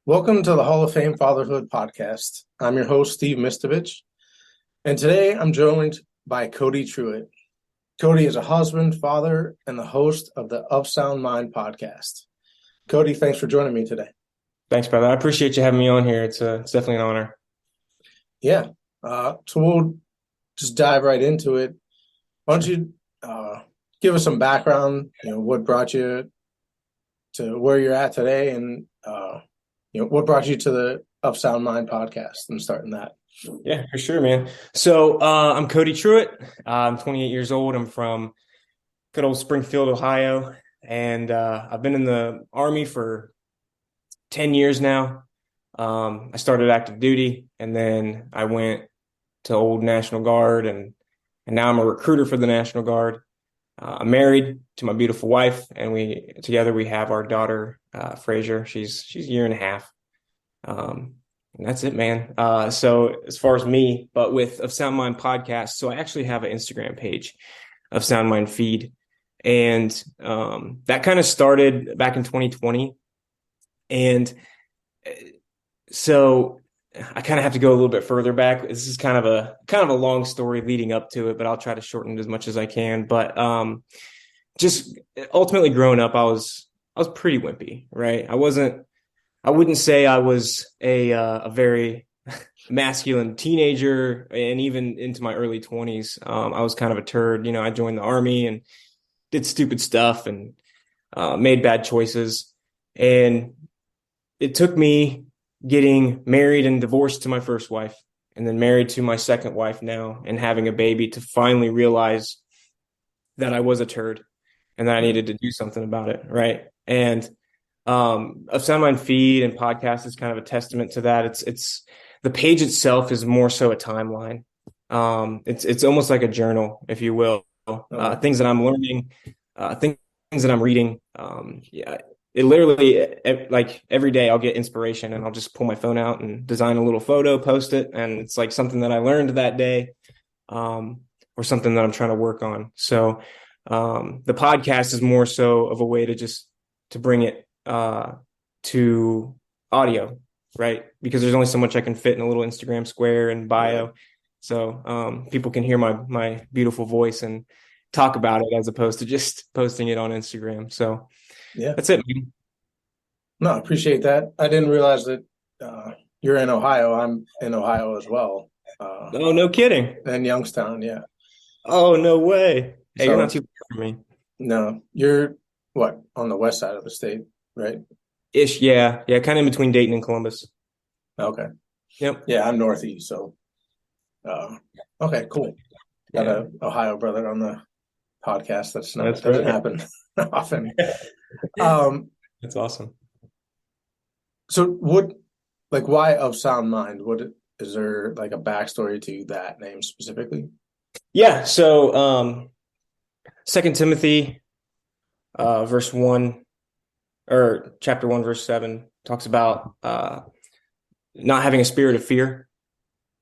Welcome to the Hall of Fame Fatherhood Podcast. I'm your host, Steve Mistovich, and today I'm joined by Cody Truitt. Cody is a husband, father, and the host of the Of Sound Mind podcast. Cody, thanks for joining me today. Thanks, brother. I appreciate you having me on here. It's definitely an honor. Yeah, so we'll just dive right into it. Why don't you give us some background, what brought you to where you're at today, and what brought you to the Of Sound Mind podcast and starting that? Yeah, for sure, man. So I'm Cody Truitt. I'm 28 years old. I'm from good old Springfield, Ohio, and I've been in the Army for 10 years now. I started active duty, and then I went to old National Guard, and now I'm a recruiter for the National Guard. I'm married to my beautiful wife, and we have our daughter, Frazier. She's a year and a half. And that's it, man. So as far as me, but with Of Sound Mind podcast, so I actually have an Instagram page, Of Sound Mind feed. And that kind of started back in 2020. And so I kind of have to go a little bit further back. This is kind of a long story leading up to it, but I'll try to shorten it as much as I can. But just ultimately growing up, I was pretty wimpy, right? I wouldn't say I was a very masculine teenager, and even into my early 20s, I was kind of a turd. I joined the Army and did stupid stuff and made bad choices. And it took me getting married and divorced to my first wife, and then married to my second wife now, and having a baby to finally realize that I was a turd and that I needed to do something about it, right? And Of Sound Mind feed and podcast is kind of a testament to that. It's the page itself is more so a timeline. It's almost like a journal, if you will. Things that I'm learning, things that I'm reading. Yeah, it literally, like every day I'll get inspiration and I'll just pull my phone out and design a little photo, post it, and it's like something that I learned that day, or something that I'm trying to work on. So the podcast is more so of a way to bring it to audio, right? Because there's only so much I can fit in a little Instagram square and bio. Right. So people can hear my beautiful voice and talk about it as opposed to just posting it on Instagram. So Yeah. that's it, man. No, I appreciate that. I didn't realize that you're in Ohio. I'm in Ohio as well, Oh, no kidding. in Youngstown. Yeah. Oh, no way. Hey, you're not So too far from me. no, you're what, on the west side of the state, right? Ish, yeah. Yeah, kind of in between Dayton and Columbus. Okay. Yep. Yeah, I'm northeast. So uh, okay, cool. Got Yeah, a Ohio brother on the podcast. that's Doesn't right. happen often. Um, That's awesome. so why Of Sound Mind? What is there like a backstory to that name specifically? Yeah, so Second Timothy verse 1, or chapter 1 verse 7, talks about not having a spirit of fear,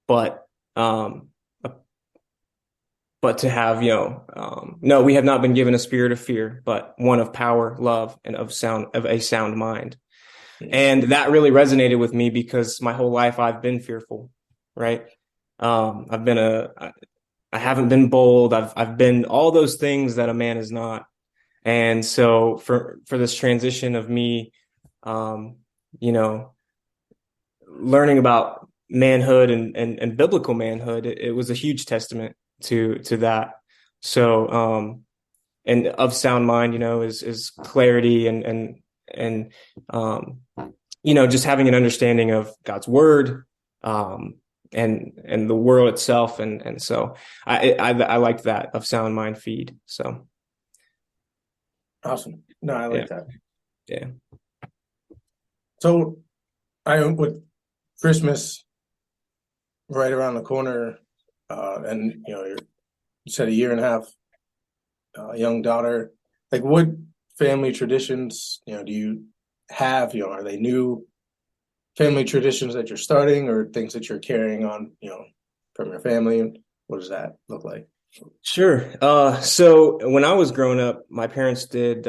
but um but to have, no, we have not been given a spirit of fear, but one of power, love, and of a sound mind. And that really resonated with me because my whole life I've been fearful, right? I've been I haven't been bold. I've been all those things that a man is not. And so for this transition of me, um, you know, learning about manhood and biblical manhood, it was a huge testament to that. So and of sound mind, is clarity and just having an understanding of God's word, um, and the world itself, and so I liked that Of Sound Mind feed. So Awesome. No, I yeah, like that. yeah, So I with Christmas right around the corner, and you said a year and a half, young daughter. Like, what family traditions, do you have? Are they new family traditions that you're starting, or things that you're carrying on, from your family? What does that look like? sure. So when I was growing up, my parents did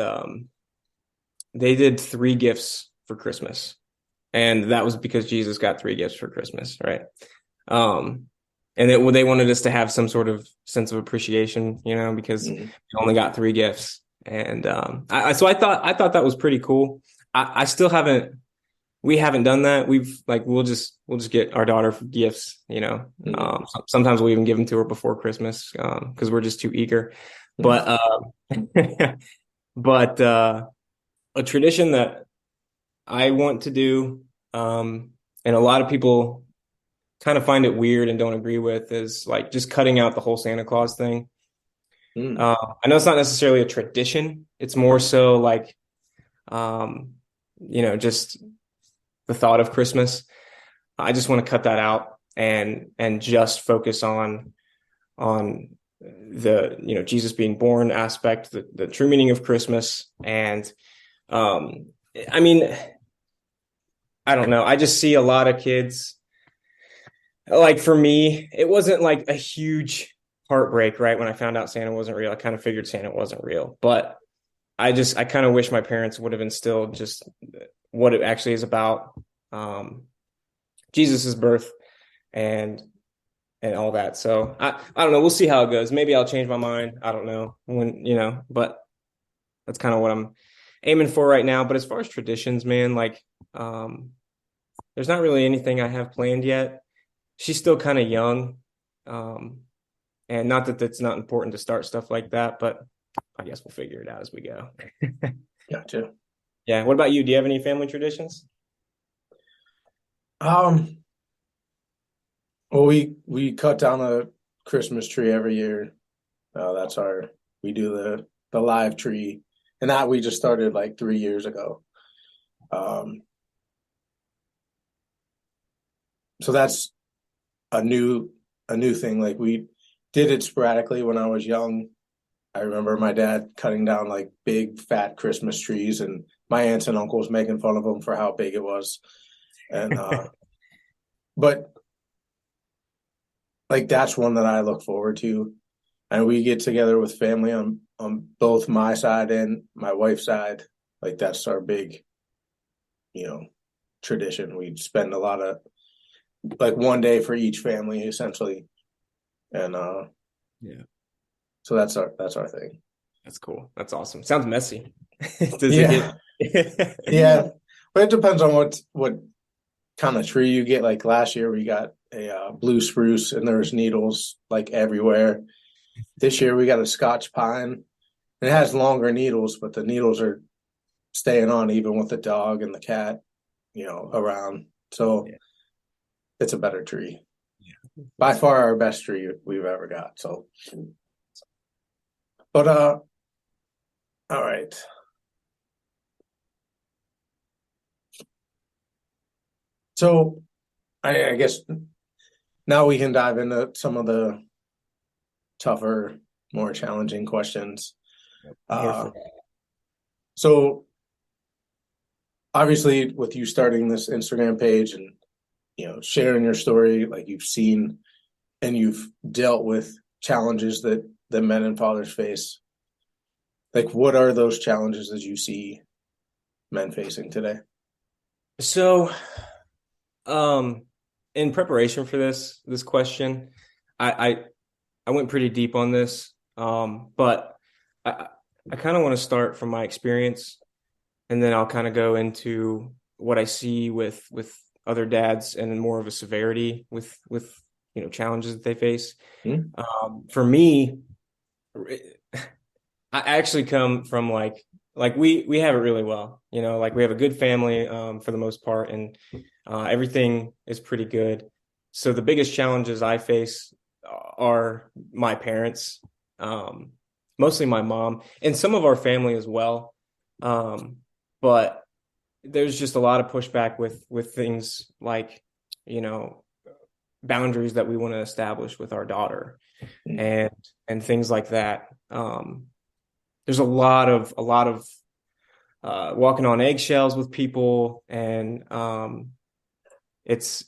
they did three gifts for Christmas. And that was because Jesus got 3 gifts for Christmas, right? Um, and they wanted us to have some sort of sense of appreciation, because Mhm. we only got 3 gifts. And so I thought that was pretty cool. I still haven't we haven't done that. We'll just get our daughter gifts, Mhm. Sometimes we'll even give them to her before Christmas, because we're just too eager. Mhm. But but a tradition that I want to do, and a lot of people kind of find it weird and don't agree with, is like just cutting out the whole Santa Claus thing. Mhm. I know it's not necessarily a tradition. It's more so like, um, just the thought of Christmas. I just want to cut that out and just focus on the Jesus being born aspect, the true meaning of Christmas. And um, I mean, I don't know. I just see a lot of kids. Like for me, it wasn't like a huge heartbreak, right? When I found out Santa wasn't real, I kind of figured Santa wasn't real. But I kind of wish my parents would have instilled just what it actually is about, um, Jesus's birth and all that. So I don't know. We'll see how it goes. Maybe I'll change my mind. I don't know when, but that's kind of what I'm aiming for right now. But as far as traditions, man, like, um, there's not really anything I have planned yet. She's still kind of young. Um, and not that that's not important to start stuff like that, but I guess we'll figure it out as we go. Gotcha. Yeah. What about you? Do you have any family traditions? Um, well, we cut down a Christmas tree every year. That's we do the live tree, and that we just started like 3 years ago. Um, so that's a new a new thing. Like we did it sporadically when I was young. I remember my dad cutting down like big fat Christmas trees, and my aunts and uncles making fun of him for how big it was. And but like that's one that I look forward to. And we get together with family on both my side and my wife's side. Like that's our big, you know, tradition. We spend a lot of like one day for each family essentially. And Yeah, so that's our thing. that's cool. That's awesome. Sounds messy. Does it Yeah. get? Yeah. But it depends on what kind of tree you get. Like last year we got a blue spruce and there's needles like everywhere. This year we got a Scotch pine. It has longer needles, but the needles are staying on even with the dog and the cat, around. So Yeah. it's a better tree. By That's far cool. our best tree we've ever got. So, but all right. So I guess now we can dive into some of the tougher, more challenging questions. I'm here for Uh, that. so obviously, with you starting this Instagram page and sharing your story, like you've seen and you've dealt with challenges that men and fathers face. Like, what are those challenges that you see men facing today? So, um, in preparation for this question, I I, I went pretty deep on this, but I I kind of want to start from my experience, and then I'll kind of go into what I see with other dads, and then more of a severity with challenges that they face. Hmm? For me, I actually come from like we have it really well, like we have a good family, for the most part, and everything is pretty good. So the biggest challenges I face are my parents, um, mostly my mom, and some of our family as well. Um, but there's just a lot of pushback with things like, you know, boundaries that we want to establish with our daughter, Hmm. and things like that. There's a lot of walking on eggshells with people, and it's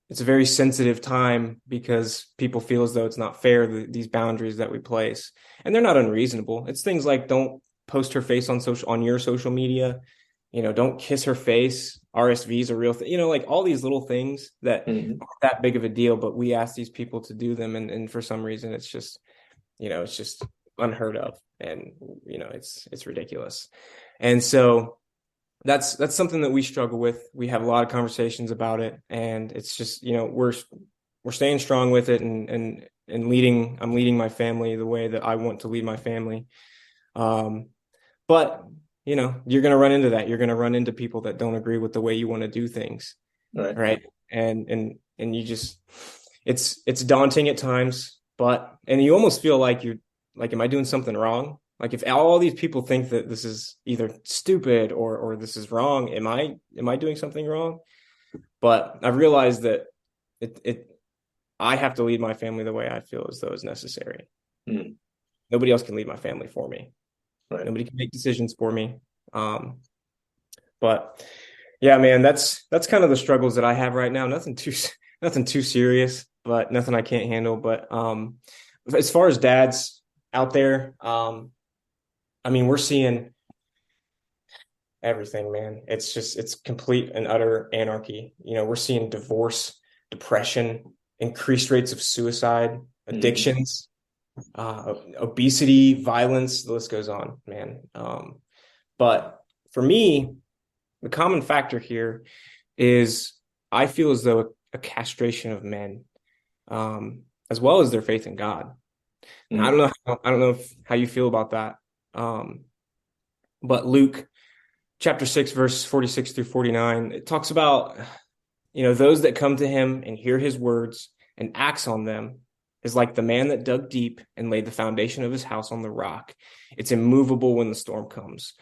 it's a very sensitive time because people feel as though it's not fair, these boundaries that we place, and they're not unreasonable. It's things like, don't post her face on your social media. don't kiss her face. RSV is a real thing. Like all these little things that Mhm. aren't that big of a deal, but we ask these people to do them, and for some reason it's just unheard of, and it's ridiculous. And so that's something that we struggle with. We have a lot of conversations about it, and it's just, we're staying strong with it, and I'm leading my family the way that I want to lead my family. But you're going to run into that. You're going to run into people that don't agree with the way you want to do things, Right. right? And you just, it's daunting at times, and you almost feel like am I doing something wrong? Like if all these people think that this is either stupid or this is wrong, am I doing something wrong? But I've realized that it I have to lead my family the way I feel as though is necessary. Mm. Nobody else can lead my family for me. Right. Nobody can make decisions for me. Um, but yeah, man, that's kind of the struggles that I have right now. Nothing too serious, but nothing I can't handle. But as far as dads out there, I mean, we're seeing everything, man. It's complete and utter anarchy. We're seeing divorce, depression, increased rates of suicide, Mhm. addictions, obesity, violence. The list goes on, man. But for me, the common factor here is I feel as though a castration of men, as well as their faith in God. And Mhm. I don't know how you feel about that. Um, but Luke chapter 6, verse 46 through 49, it talks about, those that come to him and hear his words and acts on them is like the man that dug deep and laid the foundation of his house on the rock. It's immovable when the storm comes.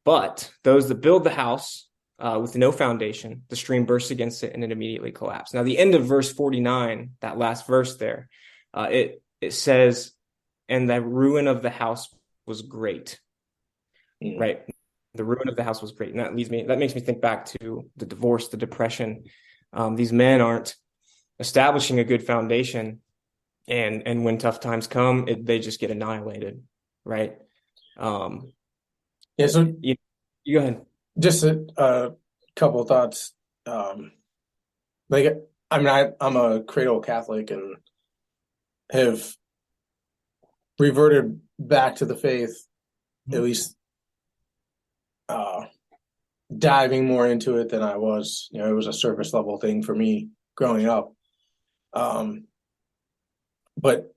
But those that build the house with no foundation, the stream bursts against it and it immediately collapsed. Now, the end of verse 49, that last verse there, it says, and the ruin of the house was great, Mhm. right? The ruin of the house was great. And that makes me think back to the divorce, the depression. These men aren't establishing a good foundation. And when tough times come, they just get annihilated, right? Um, Yeah. So you, you go ahead. just a couple of thoughts. Um, like, I mean, I'm a cradle Catholic and have reverted back to the faith, at least uh, diving more into it than I was. It was a surface level thing for me growing up. Um, but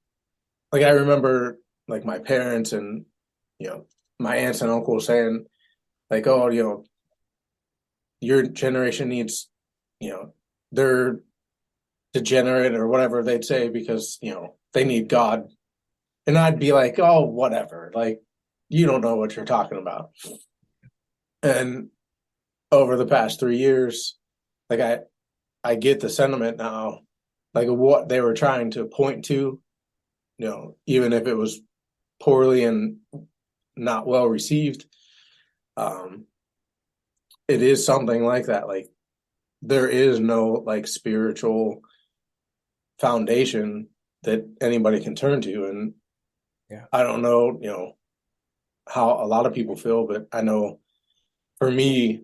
like I remember like my parents and you know my aunts and uncles saying like, oh, your generation needs, they're degenerate or whatever they'd say because they need God, and I'd be like, oh, whatever, like you don't know what you're talking about. And over the past 3 years, like I get the sentiment now, like of what they were trying to point to, even if it was poorly and not well received. Um, it is something like that. Like there is no like spiritual foundation that anybody can turn to. And Yeah. I don't know, how a lot of people feel, but I know for me,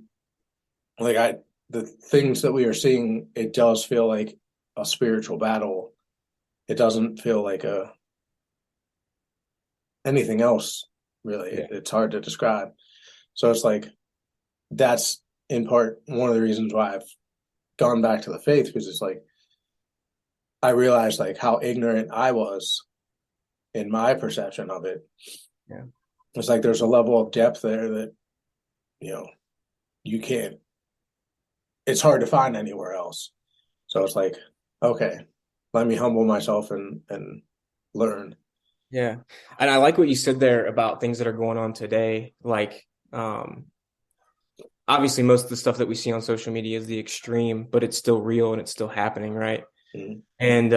like the things that we are seeing, it does feel like a spiritual battle. It doesn't feel like anything else, really. Yeah. It's hard to describe. So it's like that's in part one of the reasons why I've gone back to the faith, because it's like I realized like how ignorant I was in my perception of it. Yeah. It's like there's a level of depth there that you know you can't. It's hard to find anywhere else. So it's like, okay, let me humble myself and learn. Yeah. And I like what you said there about things that are going on today. Like, obviously, most of the stuff that we see on social media is the extreme, but it's still real and it's still happening, right? Mm-hmm. And,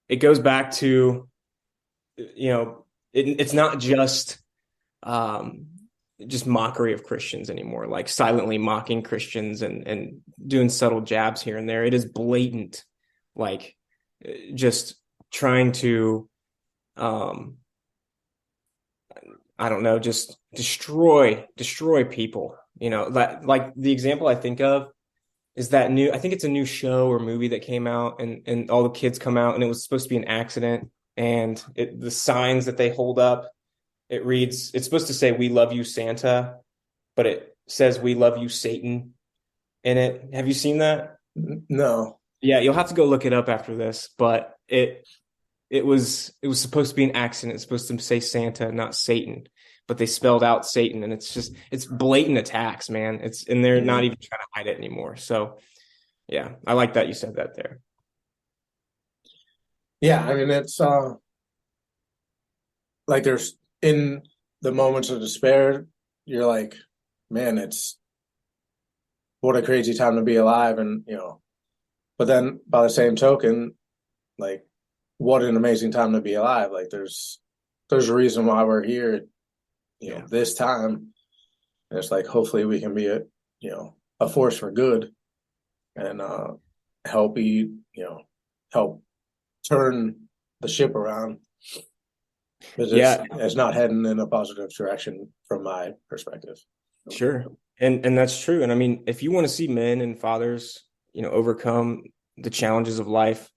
it goes back to, it's not um, just mockery of Christians anymore, like silently mocking Christians and doing subtle jabs here and there. It is blatant, like just trying to, um, I don't know, just destroy people. Like the example I think of is that I think it's a new show or movie that came out, and all the kids come out, and it was supposed to be an accident, and the signs that they hold up, it's supposed to say "We love you, Santa," but it says "We love you, Satan" in it. Have you seen that? No. Yeah, you'll have to go look it up after this, but it was supposed to be an accident. It's supposed to say Santa, not Satan, but they spelled out Satan, and it's blatant attacks, man. And they're not Mhm. even trying to hide it anymore. So yeah, I like that you said that there. Yeah, I mean it's like there's in the moments of despair, you're like, man, it's what a crazy time to be alive, and but then by the same token, like what an amazing time to be alive. Like there's a reason why we're here, Yeah. this time. And it's like hopefully we can be a force for good and help help turn the ship around because Yeah, it's not heading in a positive direction from my perspective. sure. And that's true. And I mean, if you want to see men and fathers, overcome the challenges of life,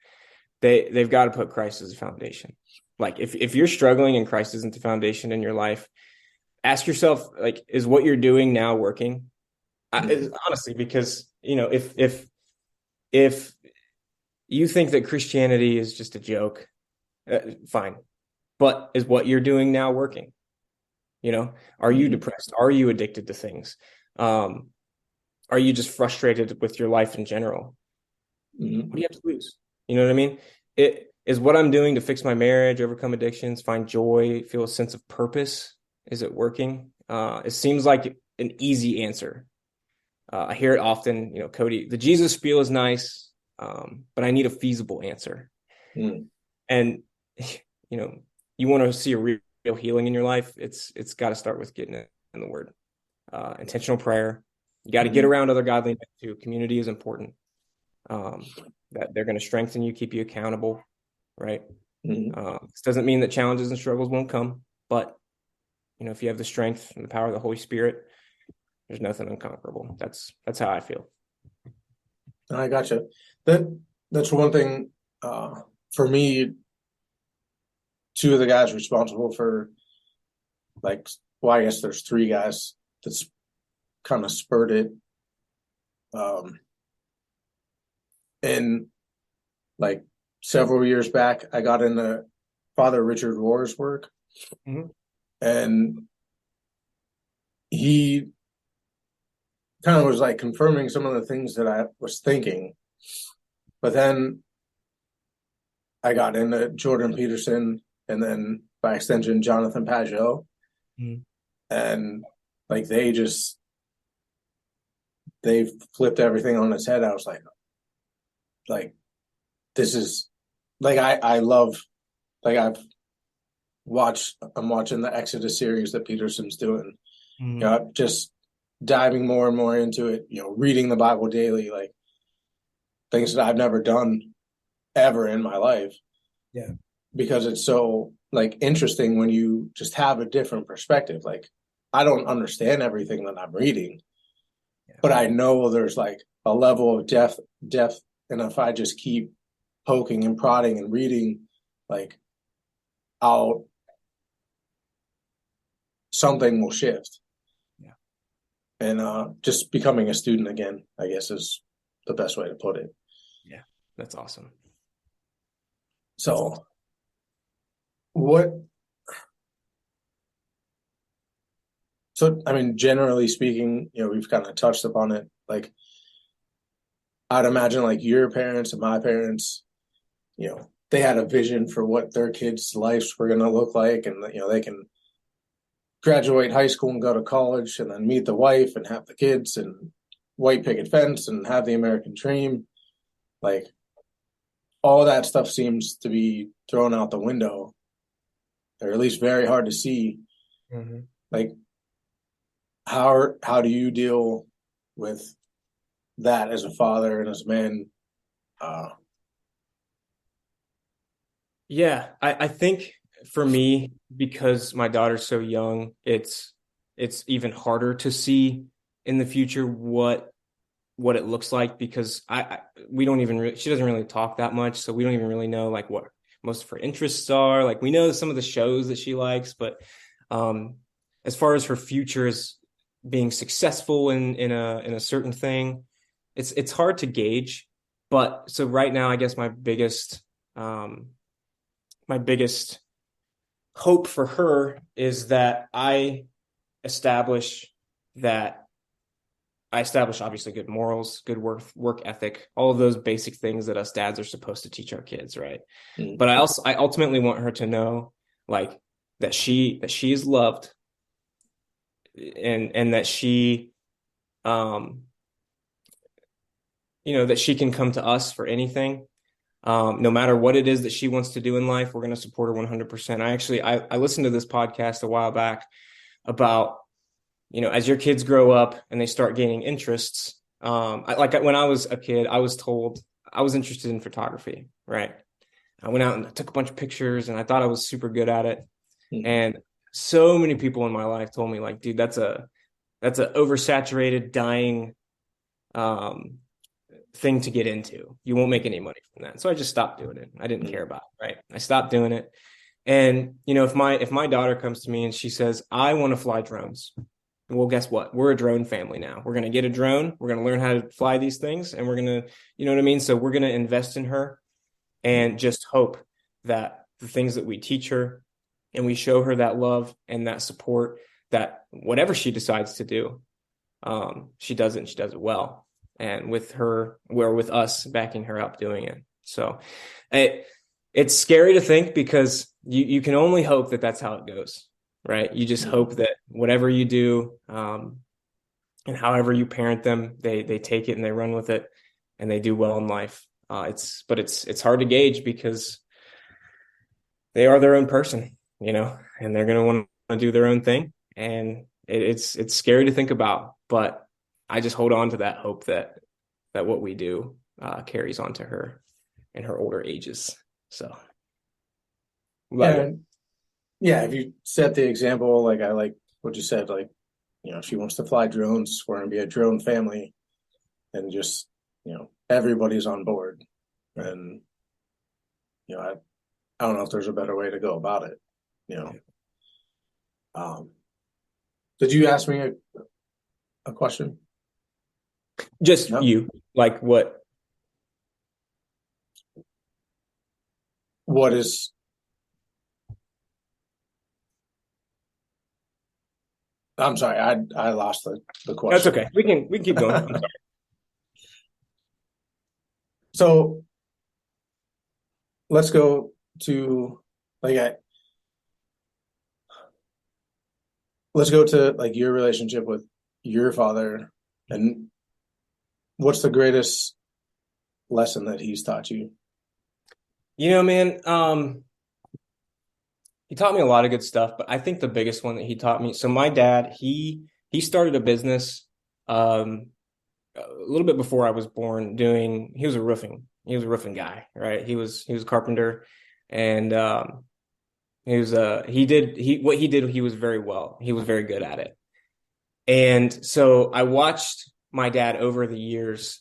they've got to put Christ as a foundation. Like if you're struggling and Christ isn't the foundation in your life, ask yourself, like, is what you're doing now working? Mhm. Honestly, because if you think that Christianity is just a joke, fine. But is what you're doing now working? Are you Mhm. depressed? Are you addicted to things? Um, are you just frustrated with your life in general? What Mhm. do you have to lose? You know what I mean? It is what I'm doing to fix my marriage, overcome addictions, find joy, feel a sense of purpose. Is it working? It seems like an easy answer. I hear it often, Cody, the Jesus spiel is nice, but I need a feasible answer. Mhm. And you know, you want to see a real healing in your life, it's got to start with getting it in the Word. Intentional prayer. You got to get Mhm. around other godly men too. Community is important. That they're going to strengthen you, keep you accountable, right? Mhm. This doesn't mean that challenges and struggles won't come, but if you have the strength and the power of the Holy Spirit, there's nothing unconquerable. That's how I feel. I gotcha. That's one thing for me. Two of the guys responsible for like, well, I guess there's three guys that's kind of spurred it. Um, and like several years back, I got into Father Richard Rohr's work, Mm-hmm. and he kind of was like confirming some of the things that I was thinking. But then I got into Jordan Peterson, and then by extension, Jonathan Pageau, Mm-hmm. and like they flipped everything on its head. I was like this is like I love like I'm watching the Exodus series that Peterson's doing. Mm-hmm. Just diving more and more into it, reading the Bible daily, like things that I've never done ever in my life Yeah. because it's so like interesting when you just have a different perspective. Like I don't understand everything that I'm reading, Yeah. but I know there's like a level of depth, and if I just keep poking and prodding and reading, like I'll something will shift. Yeah. And just becoming a student again, I guess, is the best way to put it. Yeah. That's awesome. That's awesome. So, what? So, I mean, generally speaking, we've kind of touched upon it. Like, I'd imagine, like your parents and my parents, they had a vision for what their kids' lives were going to look like, and they can graduate high school and go to college, and then meet the wife and have the kids, and white picket fence, and have the American dream. Like, all that stuff seems to be thrown out the window, or at least very hard to see. Mm-hmm. Like how do you deal with that as a father and as a man? Uh, Yeah, I think for me, because my daughter's so young, it's even harder to see in the future what it looks like, because we don't even she doesn't really talk that much, so we don't even really know like what most of her interests are. Like, we know some of the shows that she likes, but as far as her future is being successful in a certain thing, it's hard to gauge. But so right now, I guess my biggest hope for her is that establish that I establish obviously good morals, good work ethic, all of those basic things that us dads are supposed to teach our kids, right? Mm. But I ultimately want her to know, like, that she is loved, and that she that she can come to us for anything. No matter what it is that she wants to do in life, we're going to support her 100%. I listened to this podcast a while back about, as your kids grow up and they start gaining interests. When I was a kid, I was told I was interested in photography, right? I went out and took a bunch of pictures and I thought I was super good at it. Mm. And so many people in my life told me, like, dude, that's a oversaturated, dying thing to get into. You won't make any money from that. So I just stopped doing it. I didn't care about it, right? I stopped doing it. And if my daughter comes to me and she says, I want to fly drones, well, guess what? We're a drone family now. We're going to get a drone. We're going to learn how to fly these things, and we're going to, you know what I mean? So we're going to invest in her and just hope that the things that we teach her and we show her that love and that support, that whatever she decides to do, she does it, and she does it well. And with us backing her up doing it. So it's scary to think, because you can only hope that that's how it goes, right? You just hope that whatever you do, and however you parent them, they take it and they run with it and they do well in life. It's hard to gauge, because they are their own person, and they're going to want to do their own thing. And it's scary to think about, but I just hold on to that hope that what we do carries on to her in her older ages. So, Yeah, if you set the example, like I like what you said, like, she wants to fly drones, we're gonna be a drone family, and just, everybody's on board. And, I don't know if there's a better way to go about it, Did you ask me a question? just No. you, like, what? What is I'm sorry, I lost the question. That's okay. We can keep going. I'm sorry. So let's go to let's go to like your relationship with your father, and what's the greatest lesson that he's taught you? Man, he taught me a lot of good stuff, but I think the biggest one that he taught me. So my dad, he started a business a little bit before I was born. He was a roofing guy, right? He was a carpenter, and he was he was very well. He was very good at it. And so I watched my dad over the years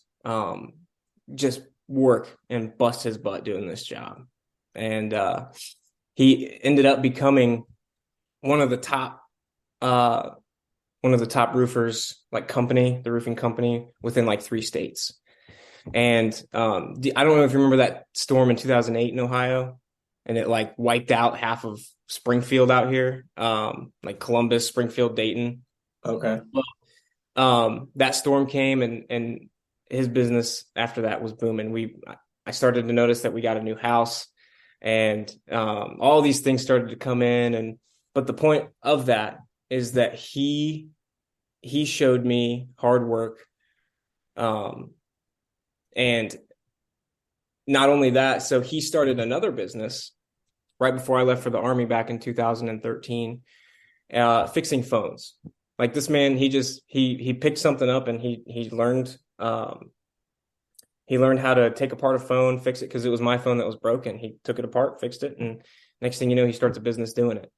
just work and bust his butt doing this job. And he ended up becoming one of the top roofers, like the roofing company within like 3 states. And I don't know if you remember that storm in 2008 in Ohio, and it like wiped out half of Springfield out here, like Columbus, Springfield, Dayton. Okay. That storm came, and his business after that was booming. I started to notice that we got a new house, and all these things started to come in. But the point of that is that he showed me hard work, and not only that, so he started another business right before I left for the Army back in 2013, fixing phones. Like, this man, he picked something up, and he learned how to take apart a phone, fix it, because it was my phone that was broken. He took it apart, fixed it, and Next thing you know, he starts a business doing it.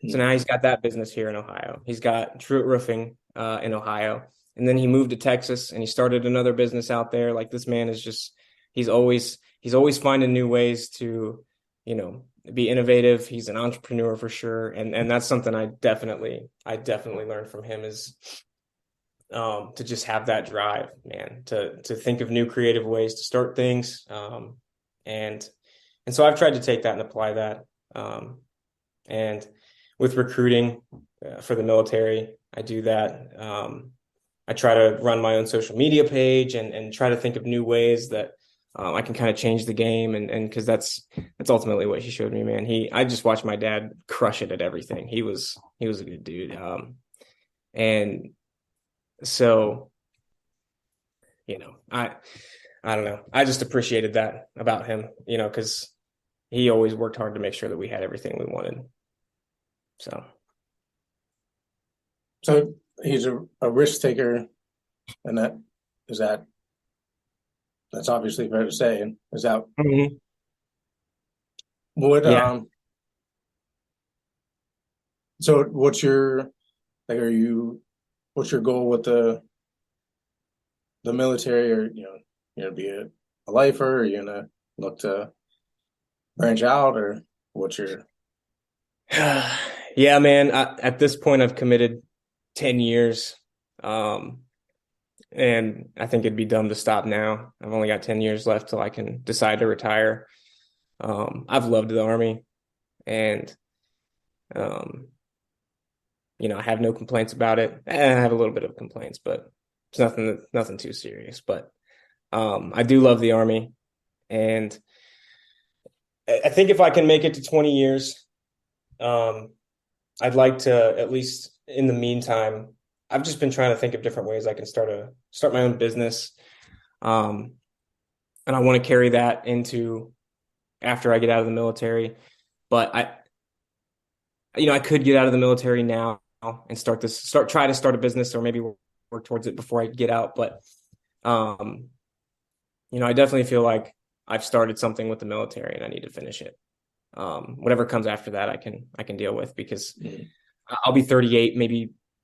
So Hmm. now he's got that business here in Ohio. He's got Truitt Roofing in Ohio. And then he moved to Texas and he started another business out there. Like this man is just he's always finding new ways to, you know, be innovative. He's an entrepreneur for sure. And that's something I definitely learned from him is to just have that drive, man, to think of new creative ways to start things. And and so I've tried to take that and apply that. And with recruiting for the military, I do that. I try to run my own social media page and try to think of new ways that I can kind of change the game and because that's ultimately what he showed me, man. I just watched my dad crush it at everything. He was a good dude. And so, I don't know. I just appreciated that about him, because he always worked hard to make sure that we had everything we wanted. So, So he's a risk taker, and is that that's obviously fair to say. And is that mhm. what Yeah. so what's your like are you what's your goal with the military, or you gonna be a lifer, or you gonna look to branch out, or what's your Yeah, man. At this point, I've committed 10 years. Um, and I think it'd be dumb to stop now. I've only got 10 years left till I can decide to retire. I've loved the Army and, um, I have no complaints about it. I have a little bit of complaints, but it's nothing too serious. But I do love the Army. And I think if I can make it to 20 years, um, I'd like to at least in the meantime, I've just been trying to think of different ways I can start my own business. Um, and I want to carry that into after I get out of the military. But I could get out of the military now and try to start a business or maybe work towards it before I get out. But um, I definitely feel like I've started something with the military and I need to finish it. Whatever comes after that, I can deal with because mm, I'll be 38,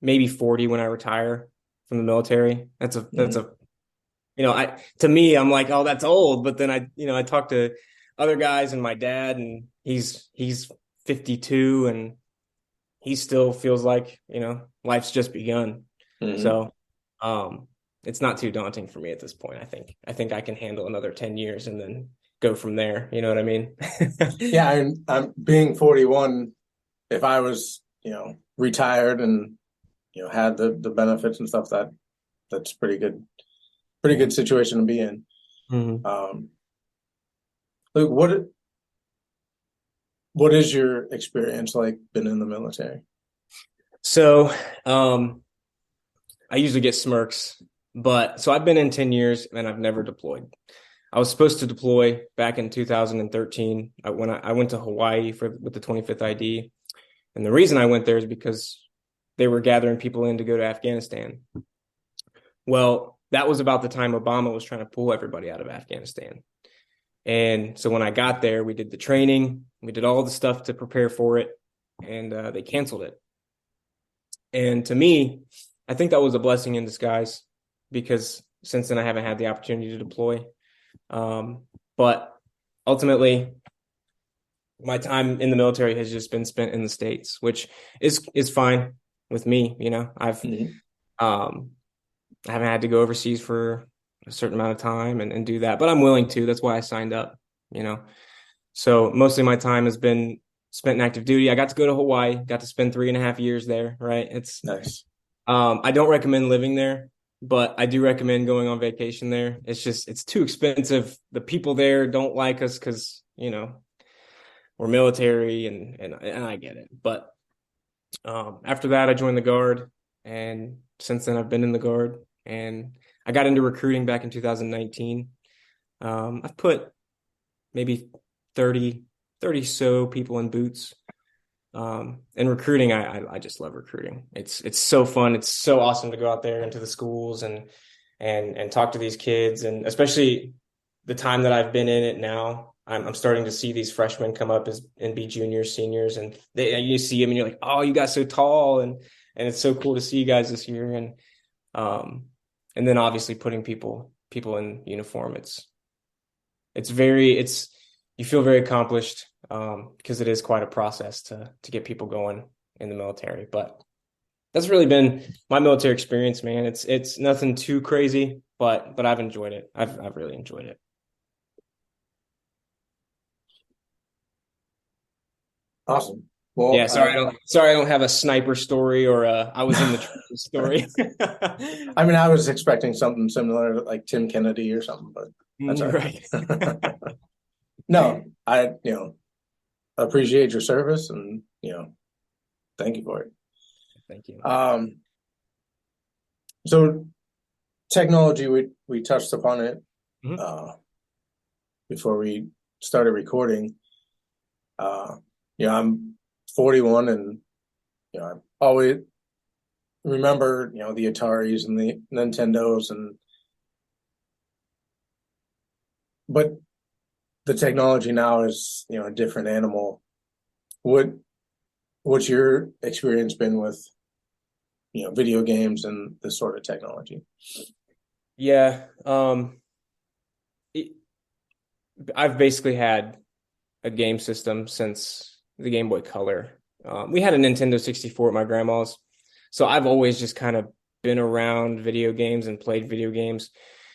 maybe 40 when I retire from the military. That's mm, a I to me I'm like, oh, that's old, but then I talk to other guys and my dad and he's 52 and he still feels like, life's just begun. mm. So, um it's not too daunting for me at this point. I think I can handle another 10 years and then go from there. You know what I mean? Yeah, I'm being 41. If I was retired and had the benefits and stuff, that's pretty Yeah. good situation to be in. Mhm. um Luke, what is your experience like been in the military? So, um, I usually get smirks, but so I've been in 10 years and I've never deployed. I was supposed to deploy back in 2013 when I went to Hawaii with the 25th ID. And the reason I went there is because they were gathering people in to go to Afghanistan. Well, that was about the time Obama was trying to pull everybody out of Afghanistan. And so when I got there, we did the training, we did all the stuff to prepare for it, and they canceled it. And to me, I think that was a blessing in disguise because since then I haven't had the opportunity to deploy. But ultimately, my time in the military has just been spent in the States, which is fine with me. Mhm. Um, I haven't had to go overseas for a certain amount of time and do that, but I'm willing to. That's why I signed up, you know. So mostly my time has been spent in active duty. I got to go to Hawaii, got to spend 3.5 years there, right? Nice. I don't recommend living there, but I do recommend going on vacation there. It's too expensive. The people there don't like us because, we're military and I get it. But after that, I joined the Guard, and since then I've been in the Guard, and I got into recruiting back in 2019. I've put maybe 30 so people in boots. And recruiting, I just love recruiting. It's so fun. It's so awesome to go out there into the schools and talk to these kids, and especially the time that I've been in it now. I'm starting to see these freshmen come up and be juniors, seniors, and you see them and you're like, oh, you guys so tall, and it's so cool to see you guys this year, um, and then obviously putting people in uniform, it's you feel very accomplished, because it is quite a process to get people going in the military, but that's really been my military experience, man. It's nothing too crazy, but I've enjoyed it. I've really enjoyed it. Awesome. Well, Yeah, sorry I don't have a sniper story or I was in the trenches story. I mean, I was expecting something similar, like Tim Kennedy or something, but that's all Right. right. No, I, appreciate your service and, thank you for it. Thank you. Um, so technology, we touched upon it Mhm. uh before we started recording. Uh, I'm 41 and, I always remember, the Ataris and the Nintendos but the technology now is, a different animal. What what's your experience been with, video games and this sort of technology? Yeah, it, I've basically had a game system since the Game Boy Color. We had a Nintendo 64 at my grandma's, so I've always just kind of been around video games and played video games.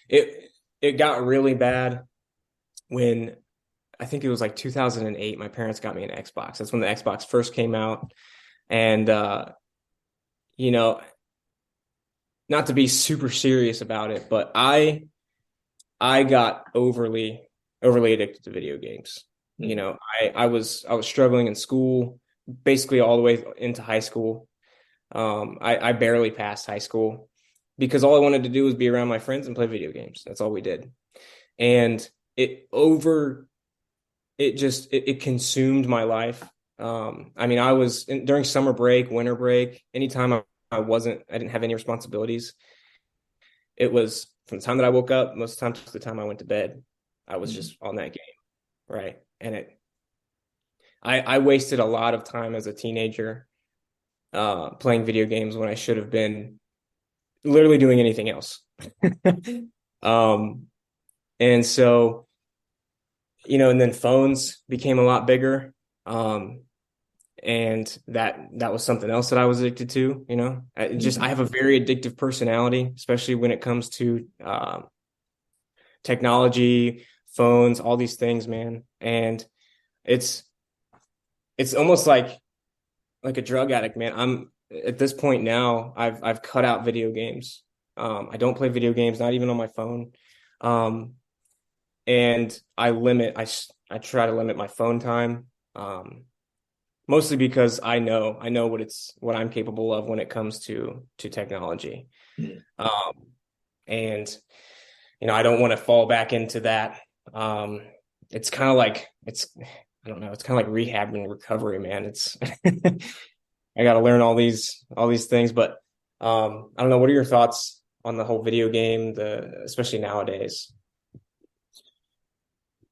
It got really bad when I think it was like 2008. My parents got me an Xbox. That's when the Xbox first came out, and you know, not to be super serious about it, but I got overly addicted to video games. Mm-hmm. I was struggling in school, basically all the way into high school. I barely passed high school because all I wanted to do was be around my friends and play video games. That's all we did. And it over it just it consumed my life. I mean, during summer break, winter break, anytime I didn't have any responsibilities. It was from the time that I woke up, most of the time to the time I went to bed, I was Mm-hmm. just on that game, right? And I wasted a lot of time as a teenager playing video games when I should have been literally doing anything else. um, and so, and then phones became a lot bigger. Um, and that was something else that I was addicted to, I Mm-hmm. have a very addictive personality, especially when it comes to technology, phones, all these things, man. And it's it's almost like a drug addict, man. I'm at this point now, I've cut out video games. I don't play video games, not even on my phone. Um, and I try to limit my phone time. Mostly because I know what I'm capable of when it comes to technology. Um, and I don't want to fall back into that. Um, it's kind of like I don't know, it's kind of like rehab and recovery, man. It's I got to learn all these things, but I don't know. What are your thoughts on the whole video game, especially nowadays?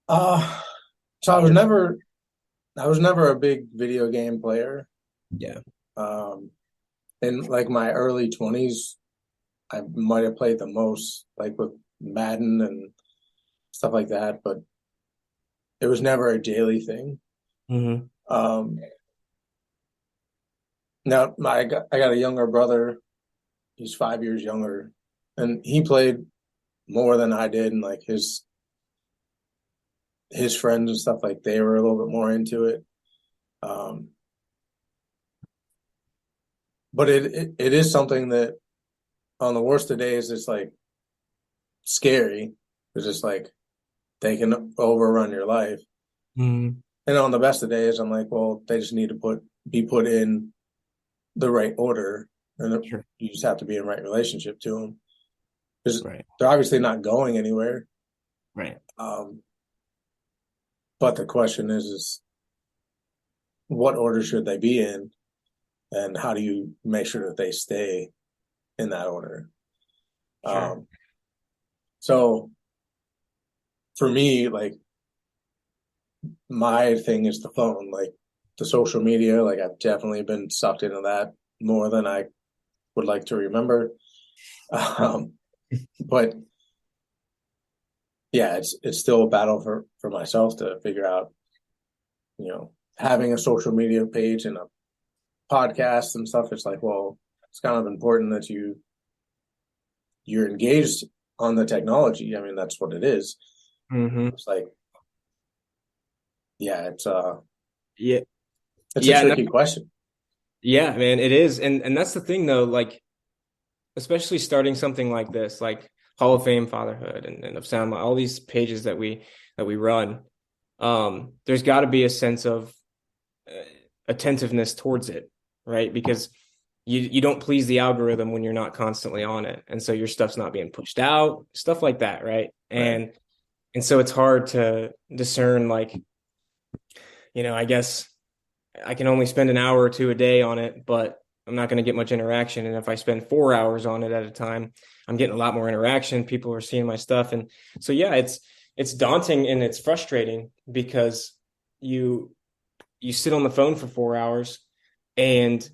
Uh, so I was never a big video game player. Yeah. Um, in like my early 20s, I might have played the most, like with Madden and stuff like that, but it was never a daily thing. Hmm. Um, now I got a younger brother. He's 5 years younger, and he played more than I did, and like his friends and stuff, like they were a little bit more into it. Um, but it is something that on the worst of days, it's like scary. It's just like they can overrun your life. Hmm. And on the best of days, I'm like, well, they just need to be put in the right order, and Sure. you just have to be in right relationship to them because Right. they're obviously not going anywhere. Right. Um, but the question is what order should they be in, and how do you make sure that they stay in that order? Sure. Um, so for me, like my thing is the phone, like the social media. Like I've definitely been sucked into that more than I would like to remember. Um, but yeah, it's still a battle for myself to figure out, having a social media page and a podcast and stuff. It's like, well, it's kind of important that you're engaged on the technology. I mean, that's what it is. Hmm. It's like, yeah, Yeah. it's a Yeah. And tricky question. yeah, man, it is. And that's the thing though, like, especially starting something like this, like Hall of Fame Fatherhood and of Sound, all these pages that we run, there's got to be a sense of uh, attentiveness towards it, right? Because you don't please the algorithm when you're not constantly on it, and so your stuff's not being pushed out, stuff like that, right? Right. And so it's hard to discern, like, I guess I can only spend an hour or two a day on it, but I'm not going to get much interaction. And if I spend 4 hours on it at a time, I'm getting a lot more interaction. People are seeing my stuff. And so, yeah, it's daunting and it's frustrating because you you sit on the phone for 4 hours and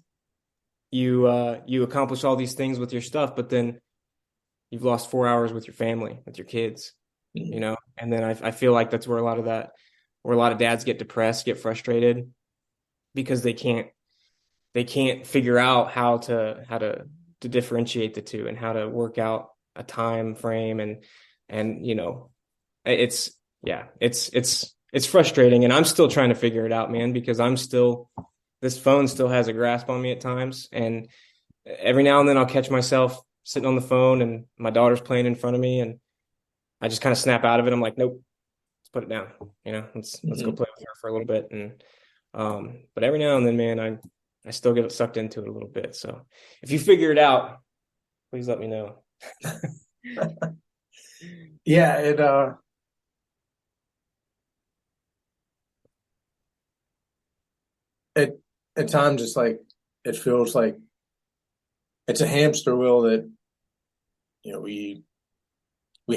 you accomplish all these things with your stuff, but then you've lost 4 hours with your family, with your kids, Mhm. and then I feel like that's where a lot of dads get depressed, get frustrated because they can't figure out how to differentiate the two and how to work out a time frame and it's yeah it's frustrating and I'm still trying to figure it out, man, because this phone still has a grasp on me at times, and every now and then I'll catch myself sitting on the phone and my daughter's playing in front of me and I just kind of snap out of it. I'm like, nope, let's put it down. Let's go Mhm. play with her for a little bit. And but every now and then, man, I still get sucked into it a little bit. So if you figure it out, please let me know. Yeah, it at times it's like it feels like it's a hamster wheel that you know we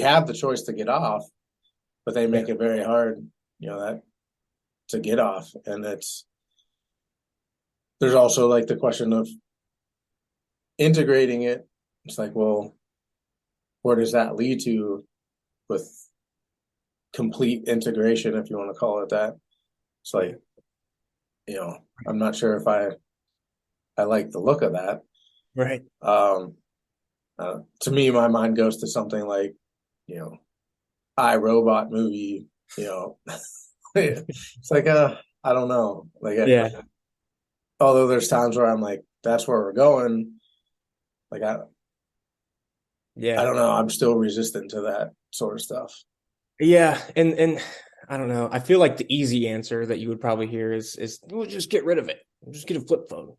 have the choice to get off, but they Yeah. make it very hard, that to get off. And there's also like the question of integrating it. It's like, well, where does that lead to with complete integration, if you want to call it that? It's Yeah. like, I'm not sure if I like the look of that. Right. Um, to me, my mind goes to something like, you know, iRobot movie. You know, it's like, I don't know. Like, Yeah. although there's times where I'm like, that's where we're going. Like, I Yeah. don't know. I'm still resistant to that sort of stuff. Yeah. And I don't know. I feel like the easy answer that you would probably hear is well, just get rid of it. Just get a flip phone.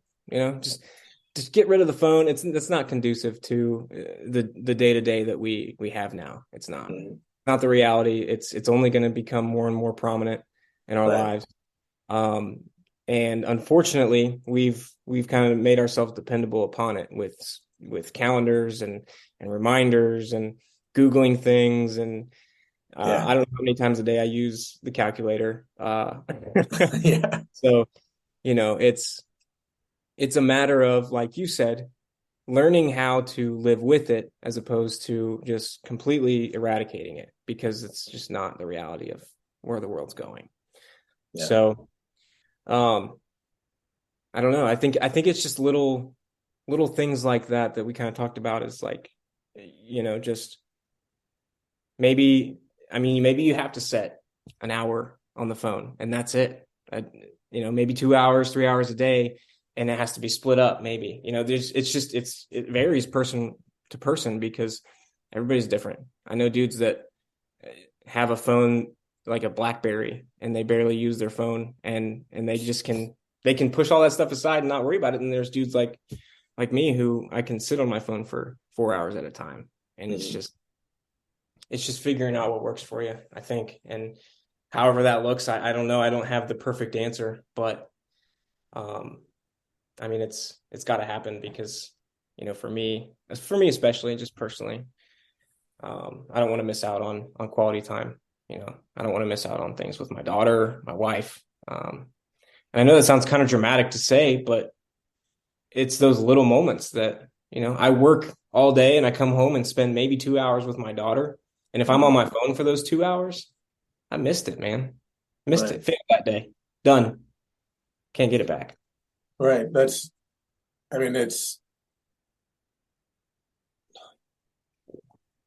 Just get rid of the phone. That's not conducive to the day to day that we have now. It's Mhm. not the reality. It's only going to become more and more prominent in our Right. lives. Um, and unfortunately, we've kind of made ourselves dependable upon it with calendars and reminders and Googling things. And Yeah. I don't know how many times a day I use the calculator. Yeah. So, it's a matter of, like you said, learning how to live with it as opposed to just completely eradicating it, because it's just not the reality of where the world's going. Yeah. So, um, I don't know. I think it's just little things like that we kind of talked about, is like, just maybe, I mean, maybe you have to set an hour on the phone and that's it. Maybe 2 hours, 3 hours a day, and it has to be split up. Maybe, it varies person to person because everybody's different. I know dudes that have a phone like a BlackBerry and they barely use their phone, and they can push all that stuff aside and not worry about it. And there's dudes like me who I can sit on my phone for 4 hours at a time, and Mhm. it's just figuring out what works for you, I think. And however that looks, I don't know. I don't have the perfect answer, but um, I mean, it's got to happen because, for me especially, just personally, I don't want to miss out on quality time. I don't want to miss out on things with my daughter, my wife. And I know that sounds kind of dramatic to say, but it's those little moments that, I work all day and I come home and spend maybe 2 hours with my daughter. And if I'm on my phone for those 2 hours, I missed it, man. Missed Right. it. Failed that day. Done. Can't get it back. Right. I mean, it's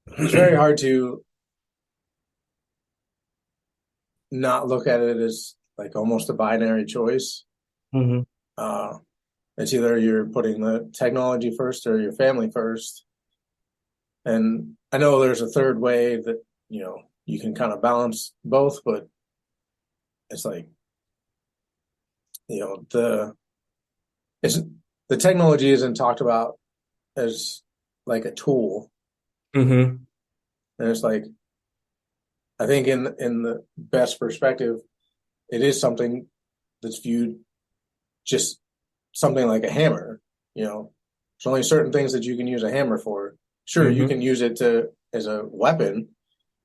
very hard to not look at it as like almost a binary choice. Hmm. Uh, it's either you're putting the technology first or your family first. And I know there's a third way that, you can kind of balance both, but it's like, you know, the it's the technology isn't talked about as like a tool. Hmm. And it's like I think in the best perspective, it is something that's viewed just something like a hammer. There's only certain things that you can use a hammer for. Sure, you Hmm. can use it to as a weapon,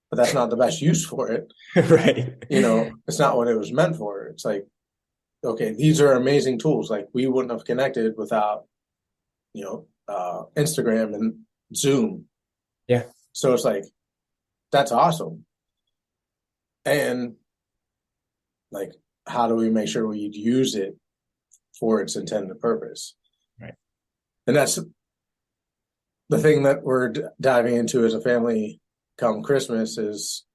but that's not the best use for it. Right. It's not what it was meant for. It's like, okay, these are amazing tools. Like we wouldn't have connected without, Instagram and Zoom. Yeah. So it's like, that's awesome. And like, how do we make sure we use it for its intended purpose? Right. And that's the thing that we're diving into as a family come Christmas is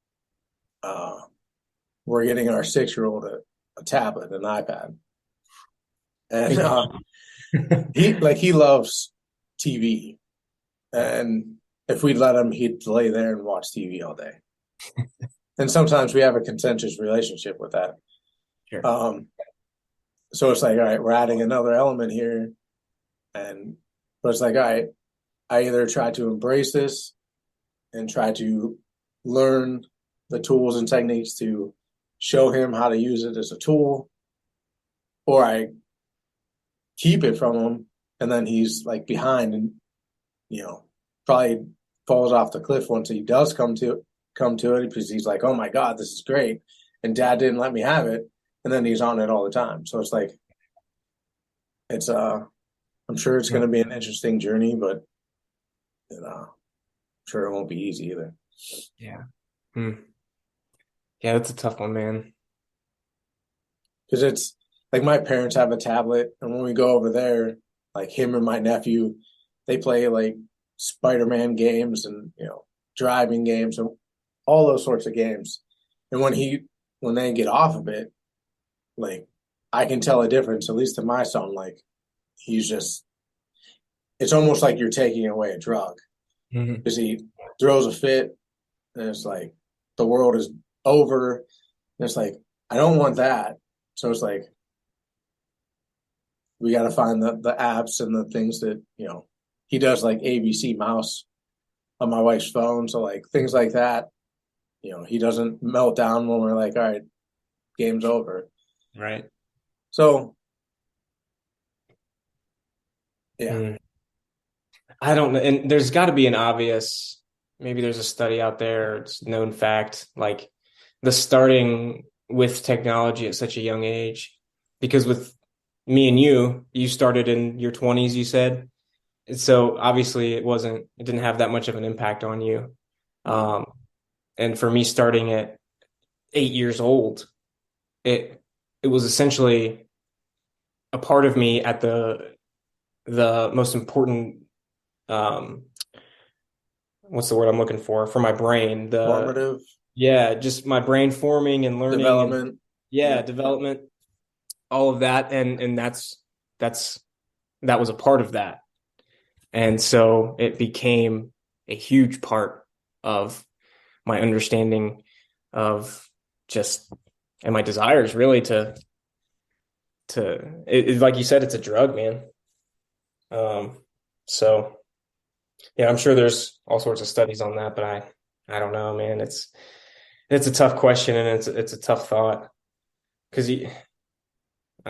uh, we're getting our 6-year-old a tablet, an iPad. And he loves TV. And if we'd let him, he'd lay there and watch TV all day. And sometimes we have a contentious relationship with that. Sure. So it's like, all right, we're adding another element here. But it's like, all right, I either try to embrace this and try to learn the tools and techniques to show him how to use it as a tool, or I keep it from him and then he's like behind and, probably falls off the cliff once he does come to it because he's like, oh my God, this is great. And dad didn't let me have it. And then he's on it all the time. So it's like, I'm sure it's going to be an interesting journey, but I'm sure it won't be easy either. Yeah. Hmm. Yeah, that's a tough one, man. Because it's like my parents have a tablet, and when we go over there, like him and my nephew, they play like Spider-Man games and driving games and all those sorts of games. And when they get off of it, like I can tell a difference, at least to my son. Like he's just, it's almost like you're taking away a drug Hmm. because he throws a fit, and it's like the world is over. And it's like I don't want that. So it's like we got to find the apps and the things that he does, like ABC mouse on my wife's phone, so like things like that, he doesn't melt down when we're like, all right, game's over. Right. So yeah. Hmm. I don't know. And there's got to be an obvious, maybe there's a study out there, it's known fact, like the starting with technology at such a young age. Because with me and you started in your 20s, you said. And so obviously it didn't have that much of an impact on you. Um, and for me starting at 8 years old, it it was essentially a part of me at the most important um what's the word I'm looking for my brain, the Formative yeah, just my brain forming and learning and development. yeah, Yeah. development, all of that, and that's that was a part of that. And so it became a huge part of my understanding of just and my desires really like you said, it's a drug, man. Um, so yeah, I'm sure there's all sorts of studies on that, but I don't know, man. It's a tough question and it's a tough thought because I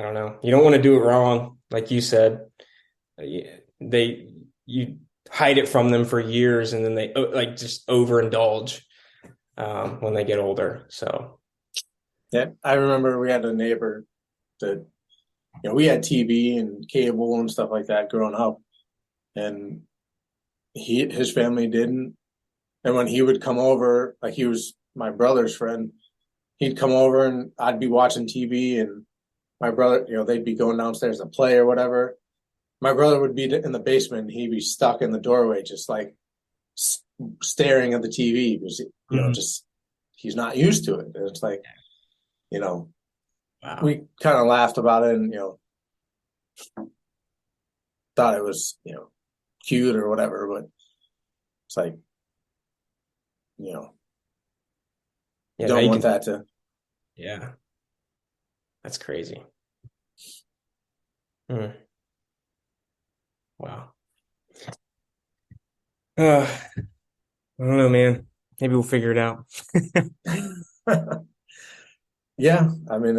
don't know. You don't want to do it wrong, like you said. You hide it from them for years and then they like just overindulge. when they get older. So Yeah, I remember we had a neighbor that, we had TV and cable and stuff like that growing up, and his family didn't. And when he would come over, like he was my brother's friend, he'd come over and I'd be watching TV, and my brother, they'd be going downstairs to play or whatever. My brother would be in the basement, and he'd be stuck in the doorway, just like staring at the TV because, Mhm. just he's not used to it. And it's like, you know, Wow. we kind of laughed about it and, thought it was, cute or whatever, but it's like, you know, Yeah, now don't you want can. that to. Yeah, that's crazy. Hmm. Wow. I don't know, man. Maybe we'll figure it out. Yeah, I mean,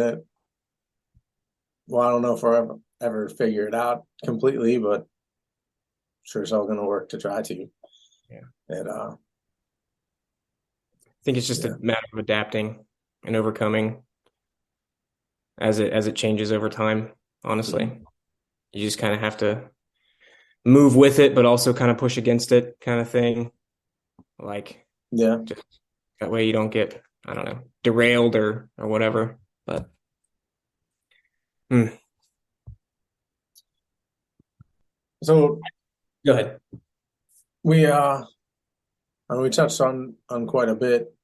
well, I don't know if we'll ever figure it out completely, but sure it's all going to work to try to. Yeah. And, I think it's just yeah, a matter of adapting and overcoming as it changes over time, honestly. mhm. You just kind of have to move with it, but also kind of push against it kind of thing. Like Yeah. just that way you don't get, I don't know, derailed or whatever. But hmm, So go ahead. we, we touched on quite a bit.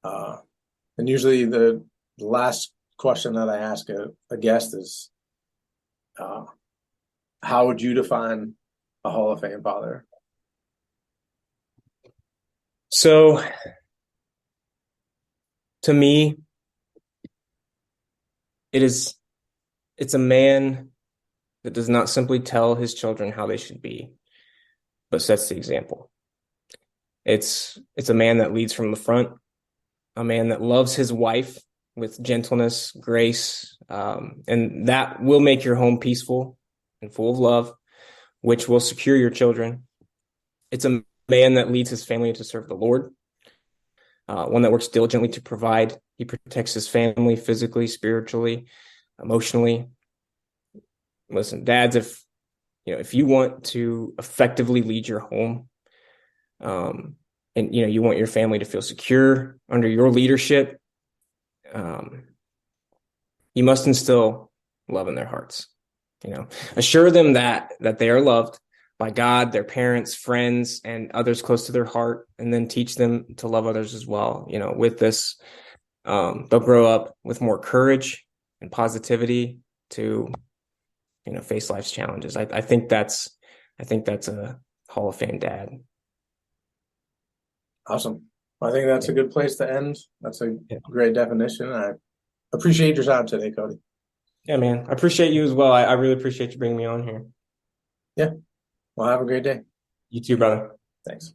Uh, and usually the last question that I ask a guest is, uh, how would you define a Hall of Fame father? So to me, it is it's a man that does not simply tell his children how they should be, but sets the example. It's a man that leads from the front, a man that loves his wife with gentleness, grace, and that will make your home peaceful and full of love, which will secure your children. It's a man that leads his family to serve the Lord, one that works diligently to provide. He protects his family physically, spiritually, emotionally. Listen, dads, if you want to effectively lead your home, um, and you want your family to feel secure under your leadership, um, you must instill love in their hearts. Assure them that they are loved by God, their parents, friends, and others close to their heart, and then teach them to love others as well. With this, they'll grow up with more courage and positivity to face life's challenges. I think that's a Hall of Fame dad. Awesome. I think that's Yeah, a good place to end. That's a yeah, great definition. I appreciate your time today, Cody. yeah, man. I appreciate you as well. I really appreciate you bringing me on here. Yeah. Well, have a great day. You too, brother. Thanks.